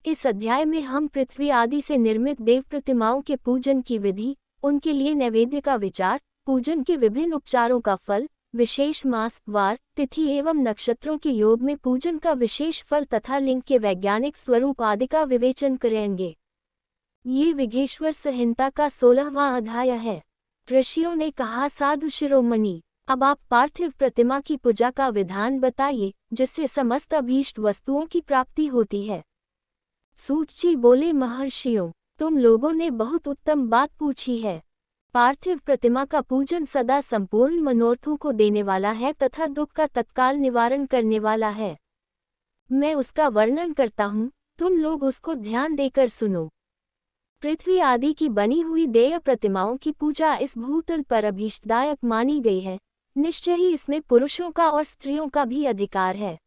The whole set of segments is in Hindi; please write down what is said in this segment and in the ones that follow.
इस अध्याय में हम पृथ्वी आदि से निर्मित देव प्रतिमाओं के पूजन की विधि, उनके लिए नैवेद्य का विचार, पूजन के विभिन्न उपचारों का फल, विशेष मास, वार, तिथि एवं नक्षत्रों के योग में पूजन का विशेष फल तथा लिंग के वैज्ञानिक स्वरूप आदि का विवेचन करेंगे। ये विघ्नेश्वर संहिता का 16वां अध्याय है। ऋषियों ने कहा, साधु शिरोमणि, अब आप पार्थिव प्रतिमा की पूजा का विधान बताइए, जिससे समस्त अभीष्ट वस्तुओं की प्राप्ति होती है। सूत जी बोले, महर्षियों, तुम लोगों ने बहुत उत्तम बात पूछी है। पार्थिव प्रतिमा का पूजन सदा संपूर्ण मनोरथों को देने वाला है तथा दुख का तत्काल निवारण करने वाला है। मैं उसका वर्णन करता हूँ, तुम लोग उसको ध्यान देकर सुनो। पृथ्वी आदि की बनी हुई देय प्रतिमाओं की पूजा इस भूतल पर अभीष्टदायक मानी गई है। निश्चय ही इसमें पुरुषों का और स्त्रियों का भी अधिकार है।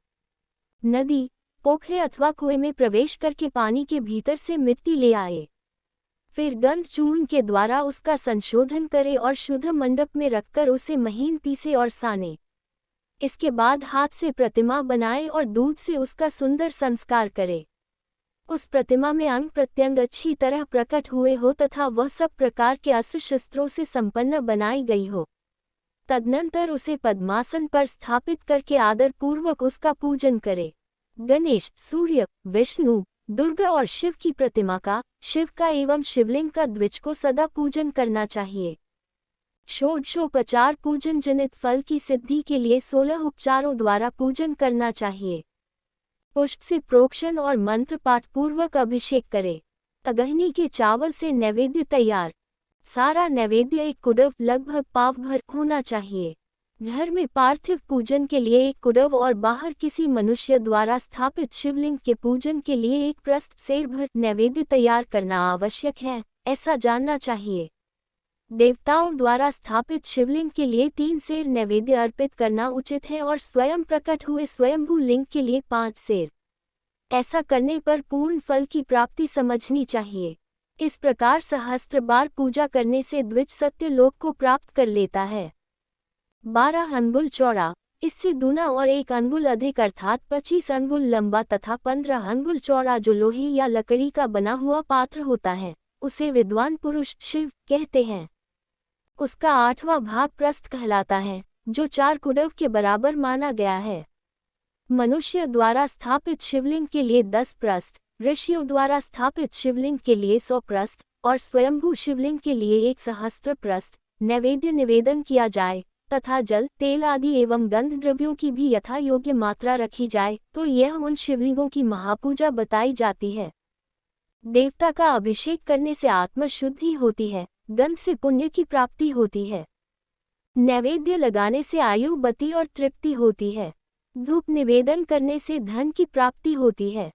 नदी, पोखरे अथवा कुएं में प्रवेश करके पानी के भीतर से मिट्टी ले आए, फिर गंध चूर्ण के द्वारा उसका संशोधन करे और शुद्ध मंडप में रखकर उसे महीन पीसे और साने। इसके बाद हाथ से प्रतिमा बनाए और दूध से उसका सुंदर संस्कार करे। उस प्रतिमा में अंग प्रत्यंग अच्छी तरह प्रकट हुए हो तथा वह सब प्रकार के अस्त्र शस्त्रों से संपन्न बनाई गई हो। तदनंतर उसे पद्मासन पर स्थापित करके आदर पूर्वक उसका पूजन करे। गणेश, सूर्य, विष्णु, दुर्गा और शिव की प्रतिमा का, शिव का एवं शिवलिंग का द्विज को सदा पूजन करना चाहिए। षोडशोपचार पूजन जनित फल की सिद्धि के लिए 16 उपचारों द्वारा पूजन करना चाहिए। पुष्प से प्रोक्षण और मंत्र पाठ पूर्वक अभिषेक करे। अगहनी के चावल से नैवेद्य तैयार। सारा नैवेद्य एक कुडव लगभग पाव भर होना चाहिए। घर में पार्थिव पूजन के लिए एक कुडव और बाहर किसी मनुष्य द्वारा स्थापित शिवलिंग के पूजन के लिए एक प्रस्थ सेर भर नैवेद्य तैयार करना आवश्यक है, ऐसा जानना चाहिए। देवताओं द्वारा स्थापित शिवलिंग के लिए 3 सेर नैवेद्य अर्पित करना उचित है और स्वयं प्रकट हुए स्वयंभू लिंग के लिए 5 सेर। ऐसा करने पर पूर्ण फल की प्राप्ति समझनी चाहिए। इस प्रकार सहस्त्र बार पूजा करने से द्विज सत्य लोक को प्राप्त कर लेता है। 12 अंगुल चौड़ा, इससे दूना और 1 अंगुल अधिक अर्थात 25 अंगुल लंबा तथा 15 अंगुल चौड़ा जो लोहे या लकड़ी का बना हुआ पात्र होता है, उसे विद्वान पुरुष शिव कहते हैं। उसका 8वां भाग प्रस्थ कहलाता है, जो 4 कुडव के बराबर माना गया है। मनुष्य द्वारा स्थापित शिवलिंग के लिए 10 प्रस्थ, ऋषियों द्वारा स्थापित शिवलिंग के लिए 100 प्रस्थ और स्वयंभू शिवलिंग के लिए 1 सहस्त्र प्रस्थ नैवेद्य निवेदन किया जाए तथा जल, तेल आदि एवं गंध द्रव्यों की भी यथा योग्य मात्रा रखी जाए तो यह उन शिवलिंगों की महापूजा बताई जाती है। देवता का अभिषेक करने से आत्मशुद्धि होती है, गंध से पुण्य की प्राप्ति होती है, नैवेद्य लगाने से आयु, बति और तृप्ति होती है, धूप निवेदन करने से धन की प्राप्ति होती है,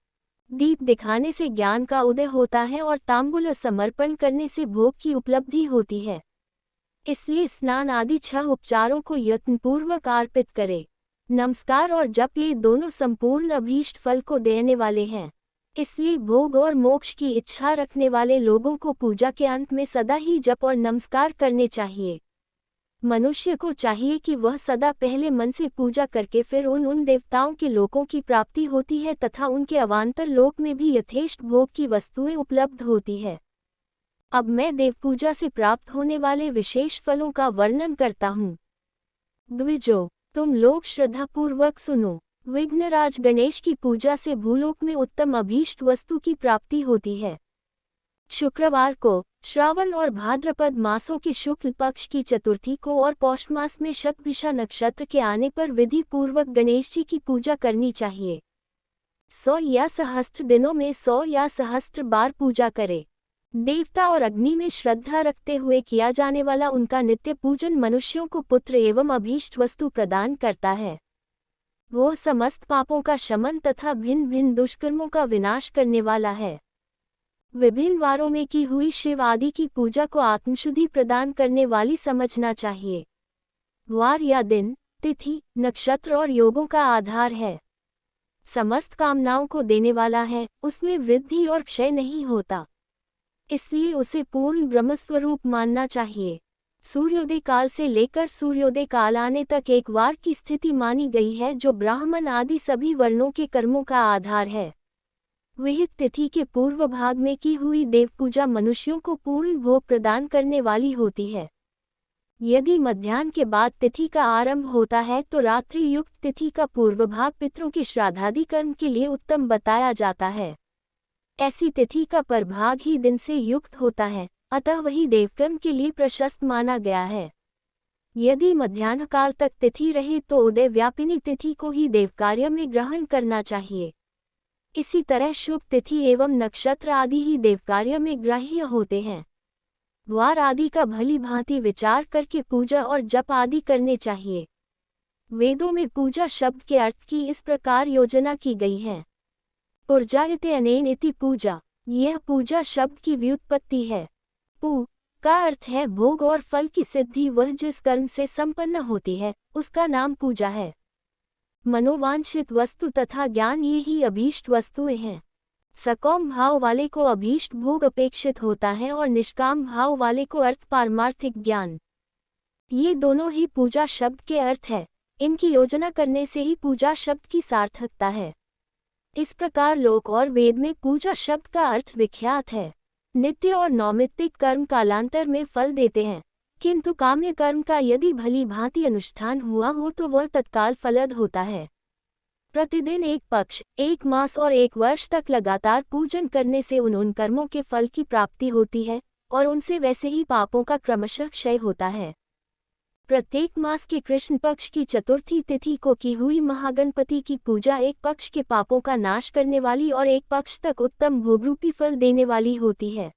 दीप दिखाने से ज्ञान का उदय होता है और तांबूल समर्पण करने से भोग की उपलब्धि होती है। इसलिए स्नान आदि 6 उपचारों को यत्नपूर्वक अर्पित करे। नमस्कार और जप ये दोनों संपूर्ण अभीष्ट फल को देने वाले हैं। इसलिए भोग और मोक्ष की इच्छा रखने वाले लोगों को पूजा के अंत में सदा ही जप और नमस्कार करने चाहिए। मनुष्य को चाहिए कि वह सदा पहले मन से पूजा करके फिर उन देवताओं के लोकों की प्राप्ति होती है तथा उनके अवान्तर लोक में भी यथेष्ट भोग की वस्तुएं उपलब्ध होती है। अब मैं देव पूजा से प्राप्त होने वाले विशेष फलों का वर्णन करता हूँ। द्विजो, तुम लोग श्रद्धापूर्वक सुनो। विघ्नराज गणेश की पूजा से भूलोक में उत्तम अभीष्ट वस्तु की प्राप्ति होती है। शुक्रवार को, श्रावण और भाद्रपद मासों के शुक्ल पक्ष की चतुर्थी को और पौष मास में शतभिषा नक्षत्र के आने पर विधि पूर्वक गणेश जी की पूजा करनी चाहिए। 100 या सहस्त्र दिनों में 100 या सहस्त्र बार पूजा करे। देवता और अग्नि में श्रद्धा रखते हुए किया जाने वाला उनका नित्य पूजन मनुष्यों को पुत्र एवं अभीष्ट वस्तु प्रदान करता है। वो समस्त पापों का शमन तथा भिन्न भिन्न दुष्कर्मों का विनाश करने वाला है। विभिन्न वारों में की हुई शिव आदि की पूजा को आत्मशुद्धि प्रदान करने वाली समझना चाहिए। वार या दिन, तिथि, नक्षत्र और योगों का आधार है। समस्त कामनाओं को देने वाला है, उसमें वृद्धि और क्षय नहीं होता, इसलिए उसे पूर्ण ब्रह्मस्वरूप मानना चाहिए। सूर्योदय काल से लेकर सूर्योदय काल आने तक एक वार की स्थिति मानी गई है जो ब्राह्मण आदि सभी वर्णों के कर्मों का आधार है। विहित तिथि के पूर्व भाग में की हुई देव पूजा मनुष्यों को पूर्ण भोग प्रदान करने वाली होती है। यदि मध्याह्न के बाद तिथि का आरंभ होता है तो रात्रि युक्त तिथि का पूर्व भाग पितरों के श्राद्धादि कर्म के लिए उत्तम बताया जाता है। ऐसी तिथि का परभाग ही दिन से युक्त होता है, अतः वही देवकर्म के लिए प्रशस्त माना गया है। यदि मध्याह्न काल तक तिथि रहे तो उदय व्यापिनी तिथि को ही देवकार्य में ग्रहण करना चाहिए। इसी तरह शुभ तिथि एवं नक्षत्र आदि ही देवकार्य में ग्राह्य होते हैं। वार आदि का भली भांति विचार करके पूजा और जप आदि करने चाहिए। वेदों में पूजा शब्द के अर्थ की इस प्रकार योजना की गई है। पूर्जायते अनेन इति पूजा, यह पूजा शब्द की व्युत्पत्ति है। पू का अर्थ है भोग और फल की सिद्धि, वह जिस कर्म से संपन्न होती है उसका नाम पूजा है। मनोवांछित वस्तु तथा ज्ञान ये ही अभीष्ट वस्तुएं हैं। सकाम भाव वाले को अभीष्ट भोग अपेक्षित होता है और निष्काम भाव वाले को अर्थ पारमार्थिक ज्ञान। ये दोनों ही पूजा शब्द के अर्थ है। इनकी योजना करने से ही पूजा शब्द की सार्थकता है। इस प्रकार लोक और वेद में पूजा शब्द का अर्थ विख्यात है। नित्य और नौमित्तिक कर्म कालांतर में फल देते हैं, किंतु काम्य कर्म का यदि भली भांति अनुष्ठान हुआ हो तो वह तत्काल फलद होता है। प्रतिदिन एक पक्ष, एक मास और एक वर्ष तक लगातार पूजन करने से उन कर्मों के फल की प्राप्ति होती है और उनसे वैसे ही पापों का क्रमशः क्षय होता है। प्रत्येक मास के कृष्ण पक्ष की चतुर्थी तिथि को की हुई महागणपति की पूजा एक पक्ष के पापों का नाश करने वाली और एक पक्ष तक उत्तम भोगरूपी फल देने वाली होती है।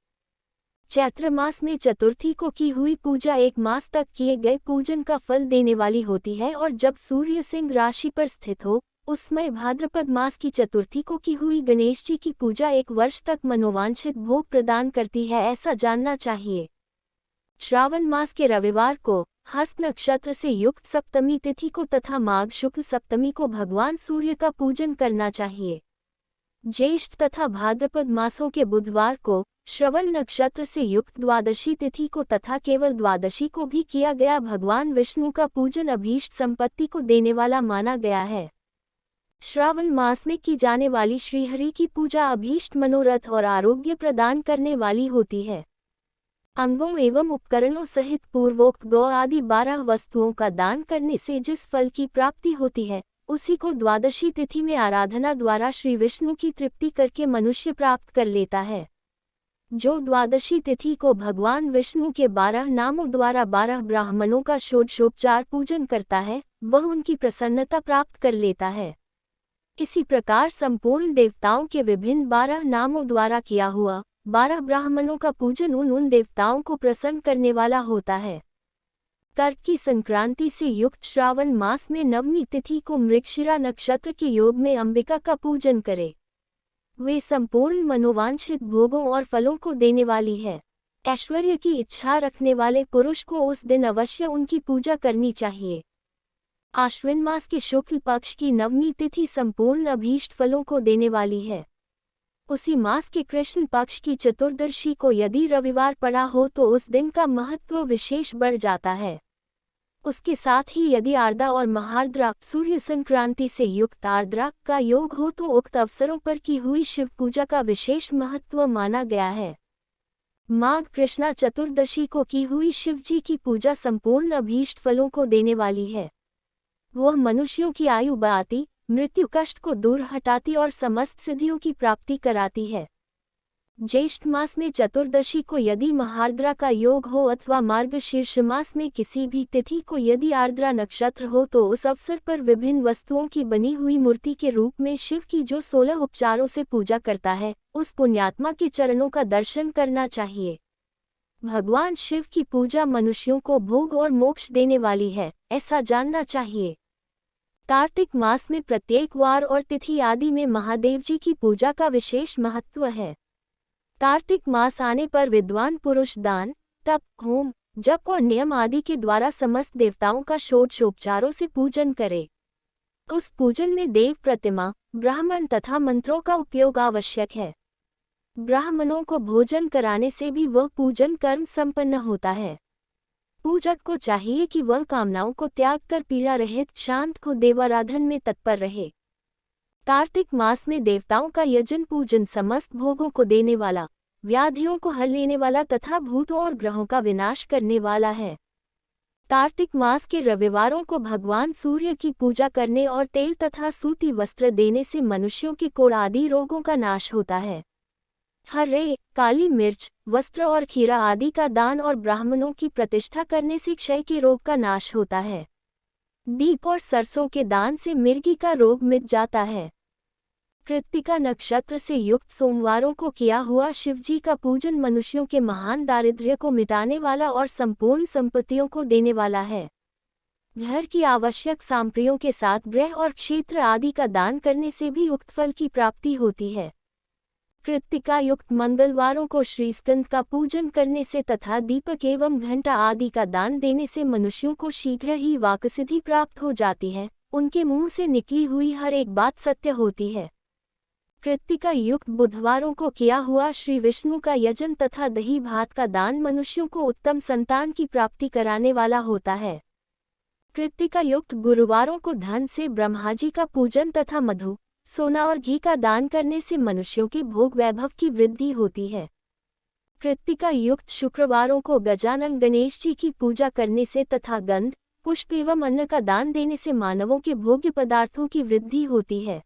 चैत्र मास में चतुर्थी को की हुई पूजा एक मास तक किए गए पूजन का फल देने वाली होती है और जब सूर्य सिंह राशि पर स्थित हो उस समय भाद्रपद मास की चतुर्थी को की हुई गणेश जी की पूजा एक वर्ष तक मनोवांछित भोग प्रदान करती है, ऐसा जानना चाहिए। श्रावण मास के रविवार को हस्त नक्षत्र से युक्त सप्तमी तिथि को तथा माघ शुक्ल सप्तमी को भगवान सूर्य का पूजन करना चाहिए। ज्येष्ठ तथा भाद्रपद मासों के बुधवार को श्रवण नक्षत्र से युक्त द्वादशी तिथि को तथा केवल द्वादशी को भी किया गया भगवान विष्णु का पूजन अभीष्ट संपत्ति को देने वाला माना गया है। श्रावण मास में की जाने वाली श्रीहरि की पूजा अभीष्ट मनोरथ और आरोग्य प्रदान करने वाली होती है। अंगों एवं उपकरणों सहित पूर्वोक्त गौ आदि 12 वस्तुओं का दान करने से जिस फल की प्राप्ति होती है उसी को द्वादशी तिथि में आराधना द्वारा श्री विष्णु की तृप्ति करके मनुष्य प्राप्त कर लेता है। जो द्वादशी तिथि को भगवान विष्णु के 12 नामों द्वारा 12 ब्राह्मणों का षोडशोपचार पूजन करता है वह उनकी प्रसन्नता प्राप्त कर लेता है। इसी प्रकार संपूर्ण देवताओं के विभिन्न 12 नामों द्वारा किया हुआ 12 ब्राह्मणों का पूजन उन देवताओं को प्रसन्न करने वाला होता है। कर्क की संक्रांति से युक्त श्रावण मास में नवमी तिथि को मृगशिरा नक्षत्र के योग में अंबिका का पूजन करे। वे संपूर्ण मनोवांछित भोगों और फलों को देने वाली है। ऐश्वर्य की इच्छा रखने वाले पुरुष को उस दिन अवश्य उनकी पूजा करनी चाहिए। आश्विन मास के शुक्ल पक्ष की नवमी तिथि संपूर्ण अभीष्ट फलों को देने वाली है। उसी मास के कृष्ण पक्ष की चतुर्दशी को यदि रविवार पड़ा हो तो उस दिन का महत्व विशेष बढ़ जाता है। उसके साथ ही यदि आर्द्रा और महार्द्रा सूर्य संक्रांति से युक्त आर्द्रा का योग हो तो उक्त अवसरों पर की हुई शिव पूजा का विशेष महत्व माना गया है। माघ कृष्णा चतुर्दशी को की हुई शिव जी की पूजा संपूर्ण अभीष्ट फलों को देने वाली है। वह मनुष्यों की आयु बढ़ाती, मृत्यु कष्ट को दूर हटाती और समस्त सिद्धियों की प्राप्ति कराती है। ज्येष्ठ मास में चतुर्दशी को यदि महार्द्रा का योग हो अथवा मार्गशीर्ष मास में किसी भी तिथि को यदि आर्द्रा नक्षत्र हो तो उस अवसर पर विभिन्न वस्तुओं की बनी हुई मूर्ति के रूप में शिव की जो 16 उपचारों से पूजा करता है उस पुण्यात्मा के चरणों का दर्शन करना चाहिए। भगवान शिव की पूजा मनुष्यों को भोग और मोक्ष देने वाली है, ऐसा जानना चाहिए। कार्तिक मास में प्रत्येक वार और तिथि आदि में महादेव जी की पूजा का विशेष महत्व है। कार्तिक मास आने पर विद्वान पुरुष दान, तप, होम, जप और नियम आदि के द्वारा समस्त देवताओं का षोडशोपचारों से पूजन करे। उस पूजन में देव प्रतिमा, ब्राह्मण तथा मंत्रों का उपयोग आवश्यक है। ब्राह्मणों को भोजन कराने से भी वह पूजन कर्म संपन्न होता है। पूजक को चाहिए कि वह कामनाओं को त्याग कर पीड़ा रहित शांत को देवाराधन में तत्पर रहे। कार्तिक मास में देवताओं का यजन पूजन समस्त भोगों को देने वाला, व्याधियों को हर लेने वाला तथा भूतों और ग्रहों का विनाश करने वाला है। कार्तिक मास के रविवारों को भगवान सूर्य की पूजा करने और तेल तथा सूती वस्त्र देने से मनुष्यों के कोढ़ आदि रोगों का नाश होता है। हरे, काली मिर्च, वस्त्र और खीरा आदि का दान और ब्राह्मणों की प्रतिष्ठा करने से क्षय के रोग का नाश होता है। दीप और सरसों के दान से मिर्गी का रोग मिट जाता है। कृत्तिका नक्षत्र से युक्त सोमवारों को किया हुआ शिवजी का पूजन मनुष्यों के महान दारिद्र्य को मिटाने वाला और संपूर्ण संपत्तियों को देने वाला है। घर की आवश्यक सामग्रियों के साथ गृह और क्षेत्र आदि का दान करने से भी उक्त फल की प्राप्ति होती है। कृत्तिका युक्त मंगलवारों को श्री स्कंद का पूजन करने से तथा दीपक एवं घंटा आदि का दान देने से मनुष्यों को शीघ्र ही वाक्सिद्धि प्राप्त हो जाती है। उनके मुंह से निकली हुई हर एक बात सत्य होती है। कृत्तिका युक्त बुधवारों को किया हुआ श्री विष्णु का यजन तथा दही भात का दान मनुष्यों को उत्तम संतान की प्राप्ति कराने वाला होता है। कृत्तिका युक्त गुरुवारों को धन से ब्रह्माजी का पूजन तथा मधु, सोना और घी का दान करने से मनुष्यों के भोग वैभव की वृद्धि होती है। कृत्तिका युक्त शुक्रवारों को गजानन गणेश जी की पूजा करने से तथा गंध, पुष्प एवं अन्न का दान देने से मानवों के भोग्य पदार्थों की वृद्धि होती है।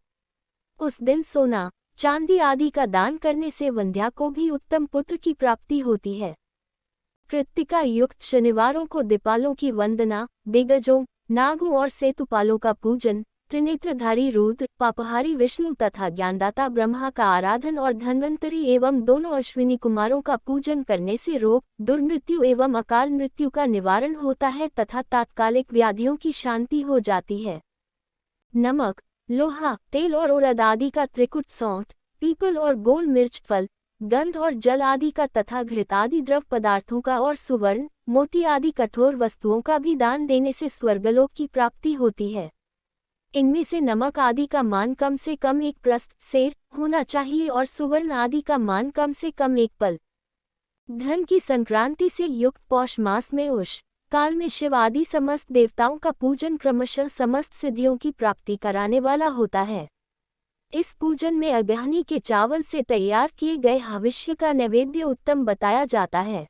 उस दिन सोना, चांदी आदि का दान करने से वंध्या को भी उत्तम पुत्र की प्राप्ति होती है। कृत्तिका युक्त शनिवारों को दीपालों की वंदना, दिग्गजों, नागों और सेतुपालों का पूजन, त्रिनेत्रधारी रुद्र, पापहारी विष्णु तथा ज्ञानदाता ब्रह्मा का आराधन और धन्वंतरी एवं दोनों अश्विनी कुमारों का पूजन करने से रोग, दुर्मृत्यु एवं अकाल मृत्यु का निवारण होता है तथा तात्कालिक व्याधियों की शांति हो जाती है। नमक, लोहा, तेल और उड़द आदि का त्रिकुट, सौंठ, पीपल और गोल मिर्च, फल, गंध और जल आदि का तथा घृत आदि द्रव पदार्थों का और सुवर्ण, मोती आदि कठोर वस्तुओं का भी दान देने से स्वर्गलोक की प्राप्ति होती है। इनमें से नमक आदि का मान कम से कम 1 प्रस्थ सेर होना चाहिए और सुवर्ण आदि का मान कम से कम 1 पल। धन की संक्रांति से युक्त पौष मास में उष काल में शिव आदि समस्त देवताओं का पूजन क्रमशः समस्त सिद्धियों की प्राप्ति कराने वाला होता है। इस पूजन में अगहनी के चावल से तैयार किए गए हविष्य का नैवेद्य उत्तम बताया जाता है।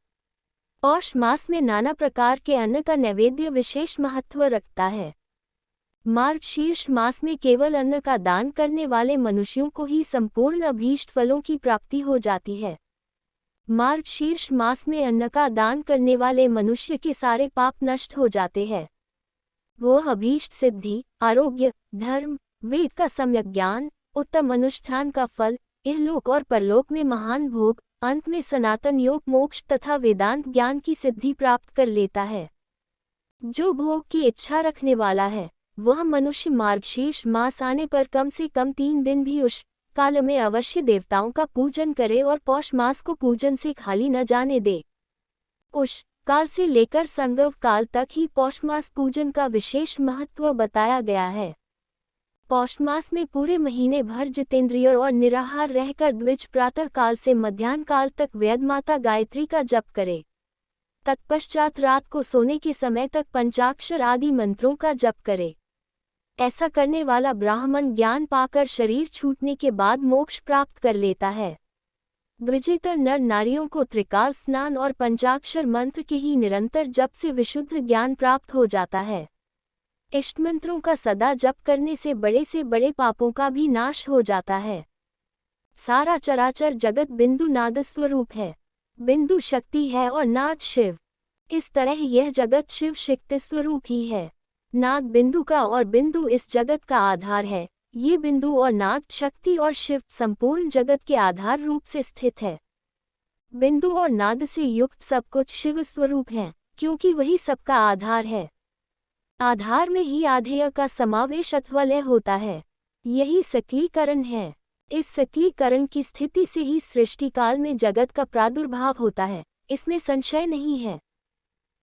पौष मास में नाना प्रकार के अन्न का नैवेद्य विशेष महत्व रखता है। मार्गशीर्ष मास में केवल अन्न का दान करने वाले मनुष्यों को ही संपूर्ण अभीष्ट फलों की प्राप्ति हो जाती है। मार्गशीर्ष मास में अन्न का दान करने वाले मनुष्य के सारे पाप नष्ट हो जाते हैं। वो अभीष्ट सिद्धि, आरोग्य, धर्म, वेद का सम्यक ज्ञान, उत्तम अनुष्ठान का फल, इहलोक और परलोक में महान भोग, अंत में सनातन योग, मोक्ष तथा वेदांत ज्ञान की सिद्धि प्राप्त कर लेता है। जो भोग की इच्छा रखने वाला है वह मनुष्य मार्गशीर्ष मास आने पर कम से कम 3 दिन भी उस काल में अवश्य देवताओं का पूजन करे और पौष मास को पूजन से खाली न जाने दे। उस काल से लेकर संगव काल तक ही पौष मास पूजन का विशेष महत्व बताया गया है। पौष मास में पूरे महीने भर जितेंद्रिय और निराहार रहकर द्विज प्रातः काल से मध्याह्न काल तक वेद माता गायत्री का जप करे। तत्पश्चात रात को सोने के समय तक पंचाक्षर आदि मंत्रों का जप करे। ऐसा करने वाला ब्राह्मण ज्ञान पाकर शरीर छूटने के बाद मोक्ष प्राप्त कर लेता है। द्विजेतर नर नारियों को त्रिकाल स्नान और पंचाक्षर मंत्र के ही निरंतर जप से विशुद्ध ज्ञान प्राप्त हो जाता है। इष्ट मंत्रों का सदा जप करने से बड़े पापों का भी नाश हो जाता है। सारा चराचर जगत बिंदु नाद स्वरूप है। बिंदु शक्ति है और नाद शिव। इस तरह यह जगत शिव शक्ति स्वरूप ही है। नाद बिंदु का और बिंदु इस जगत का आधार है। ये बिंदु और नाद शक्ति और शिव संपूर्ण जगत के आधार रूप से स्थित है। बिंदु और नाद से युक्त सब कुछ शिव स्वरूप है, क्योंकि वही सबका आधार है। आधार में ही आधेय का समावेश अथवा लय होता है। यही सकलीकरण है। इस सकलीकरण की स्थिति से ही सृष्टि काल में जगत का प्रादुर्भाव होता है, इसमें संशय नहीं है।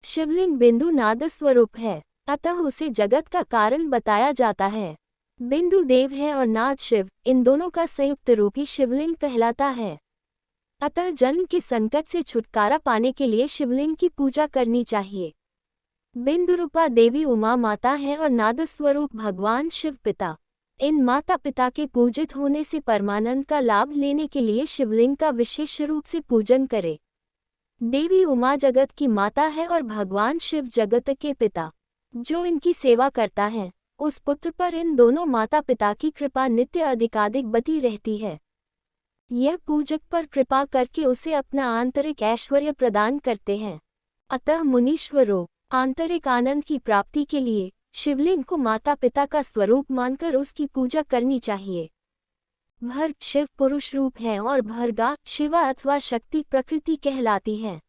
शिवलिंग बिंदु नाद स्वरूप है, अतः उसे जगत का कारण बताया जाता है। बिंदु देव है और नाद शिव, इन दोनों का संयुक्त रूप ही शिवलिंग कहलाता है। अतः जन्म के संकट से छुटकारा पाने के लिए शिवलिंग की पूजा करनी चाहिए। बिंदु रूपा देवी उमा माता है और नाद स्वरूप भगवान शिव पिता। इन माता पिता के पूजित होने से परमानंद का लाभ लेने के लिए शिवलिंग का विशेष रूप से पूजन करें। देवी उमा जगत की माता है और भगवान शिव जगत के पिता। जो इनकी सेवा करता है उस पुत्र पर इन दोनों माता पिता की कृपा नित्य अधिकाधिक बनी रहती है। यह पूजक पर कृपा करके उसे अपना आंतरिक ऐश्वर्य प्रदान करते हैं। अतः मुनीश्वरों, आंतरिक आनंद की प्राप्ति के लिए शिवलिंग को माता पिता का स्वरूप मानकर उसकी पूजा करनी चाहिए। भर्ग शिव पुरुष रूप है और भर्गा शिवा अथवा शक्ति प्रकृति कहलाती है।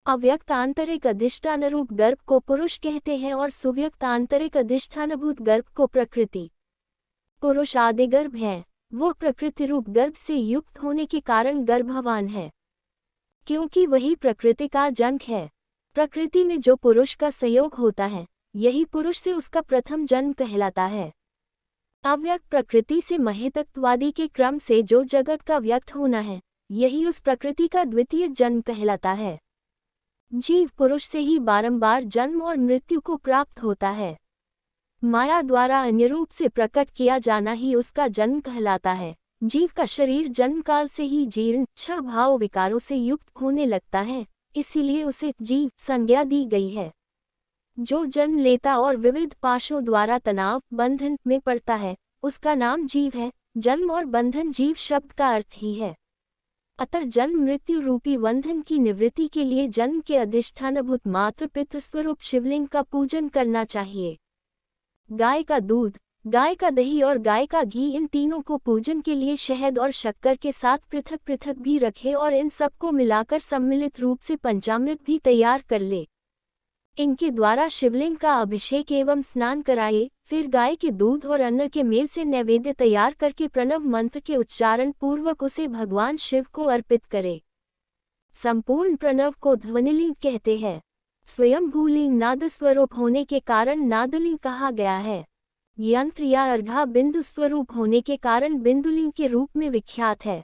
अव्यक्त आंतरिक अधिष्ठान रूप गर्भ को पुरुष कहते हैं और सुव्यक्त आंतरिक अधिष्ठानभूत गर्भ को प्रकृति। पुरुष आदि गर्भ है, वो प्रकृति रूप गर्भ से युक्त होने के कारण गर्भवान है, क्योंकि वही प्रकृति का जन्म है। प्रकृति में जो पुरुष का संयोग होता है यही पुरुष से उसका प्रथम जन्म कहलाता है। अव्यक्त प्रकृति से महितत्वादि के क्रम से जो जगत का व्यक्त होना है यही उस प्रकृति का द्वितीय जन्म कहलाता है। जीव पुरुष से ही बारंबार जन्म और मृत्यु को प्राप्त होता है। माया द्वारा अन्य रूप से प्रकट किया जाना ही उसका जन्म कहलाता है। जीव का शरीर जन्म काल से ही जीर्ण छह भाव विकारों से युक्त होने लगता है, इसीलिए उसे जीव संज्ञा दी गई है। जो जन्म लेता और विविध पाशों द्वारा तनाव बंधन में पड़ता है उसका नाम जीव है। जन्म और बंधन जीव शब्द का अर्थ ही है। अतः जन्म मृत्यु रूपी बंधन की निवृत्ति के लिए जन्म के अधिष्ठानभूत मातृ पितृ स्वरूप शिवलिंग का पूजन करना चाहिए। गाय का दूध, गाय का दही और गाय का घी, इन तीनों को पूजन के लिए शहद और शक्कर के साथ पृथक पृथक भी रखे और इन सबको मिलाकर सम्मिलित रूप से पंचामृत भी तैयार कर ले। इनके द्वारा शिवलिंग का अभिषेक एवं स्नान कराए। फिर गाय के दूध और अन्न के मेल से नैवेद्य तैयार करके प्रणव मंत्र के उच्चारण पूर्वक उसे भगवान शिव को अर्पित करे। संपूर्ण प्रणव को ध्वनिलिंग कहते हैं। स्वयंभूलिंग नाद स्वरूप होने के कारण नादलिंग कहा गया है। यंत्र या अर्घा बिंदु स्वरूप होने के कारण बिंदुलिंग के रूप में विख्यात है।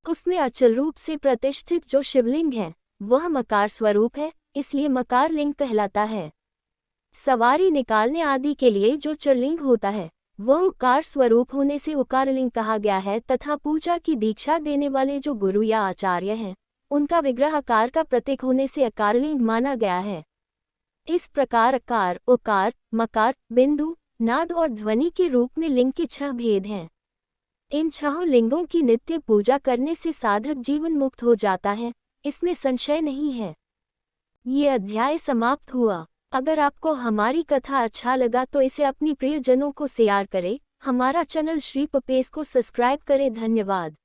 उसमें अचल रूप से प्रतिष्ठित जो शिवलिंग है वह मकार स्वरूप है, इसलिए मकार लिंग कहलाता है। सवारी निकालने आदि के लिए जो चरलिंग होता है वह उकार स्वरूप होने से उकारलिंग कहा गया है तथा पूजा की दीक्षा देने वाले जो गुरु या आचार्य हैं उनका विग्रह आकार का प्रतीक होने से अकारलिंग माना गया है। इस प्रकार अकार, उकार, मकार, बिंदु, नाद और ध्वनि के रूप में लिंग के 6 भेद हैं। इन 6 लिंगों की नित्य पूजा करने से साधक जीवन मुक्त हो जाता है, इसमें संशय नहीं है। ये अध्याय समाप्त हुआ। अगर आपको हमारी कथा अच्छा लगा तो इसे अपनी प्रियजनों को शेयर करें। हमारा चैनल श्री पपेस को सब्सक्राइब करें। धन्यवाद।